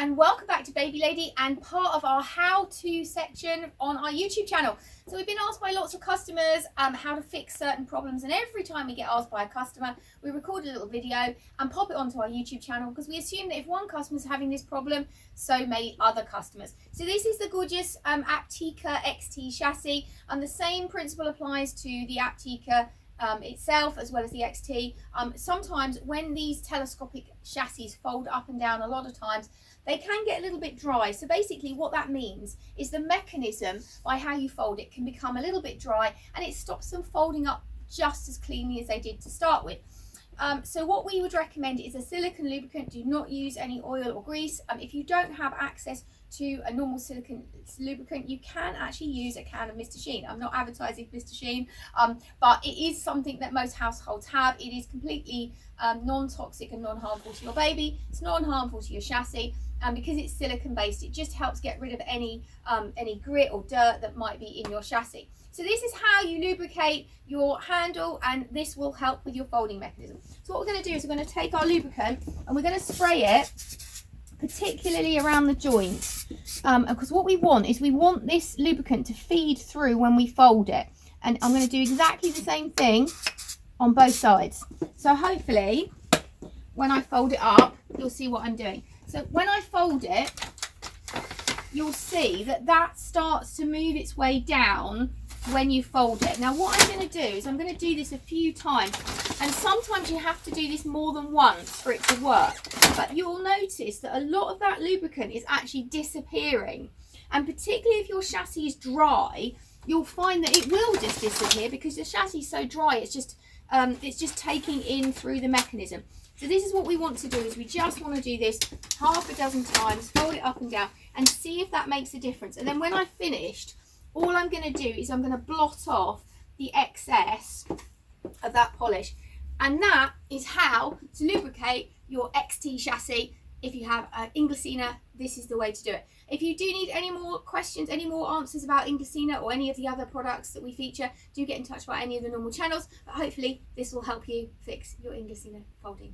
and welcome back to Baby Lady and part of our how-to section on our YouTube channel. So we've been asked by lots of customers how to fix certain problems, and every time we get asked by a customer, we record a little video and pop it onto our YouTube channel because we assume that if one customer is having this problem, so may other customers. So this is the gorgeous Aptica XT chassis, and the same principle applies to the Aptica itself as well as the XT. Sometimes when these telescopic chassis fold up and down, a lot of times they can get a little bit dry. So basically what that means is the mechanism by how you fold it can become a little bit dry, and it stops them folding up just as cleanly as they did to start with. So what we would recommend is a silicone lubricant. Do not use any oil or grease. If you don't have access to a normal silicone lubricant, you can actually use a can of Mr. Sheen. I'm not advertising Mr. Sheen, but it is something that most households have. It is completely non-toxic and non-harmful to your baby. It's non-harmful to your chassis, and because it's silicone based, it just helps get rid of any grit or dirt that might be in your chassis. So this is how you lubricate your handle, and this will help with your folding mechanism. So what we're going to do is we're going to take our lubricant and we're going to spray it particularly around the joints, because what we want is we want this lubricant to feed through when we fold it. And I'm going to do exactly the same thing on both sides. So hopefully when I fold it up, you'll see what I'm doing. So when I fold it, you'll see that that starts to move its way down when you fold it. Now what I'm going to do is I'm going to do this a few times, and sometimes you have to do this more than once for it to work, but you'll notice that a lot of that lubricant is actually disappearing, and particularly if your chassis is dry, you'll find that it will just disappear because the chassis is so dry, it's just taking in through the mechanism. So this is what we want to do, is we just want to do this half a dozen times, fold it up and down, and see if that makes a difference. And then when I've finished, all I'm going to do is I'm going to blot off the excess of that polish. And that is how to lubricate your XT chassis. If you have Inglesina, this is the way to do it. If you do need any more questions, any more answers about Inglesina or any of the other products that we feature, do get in touch by any of the normal channels. But hopefully this will help you fix your Inglesina folding.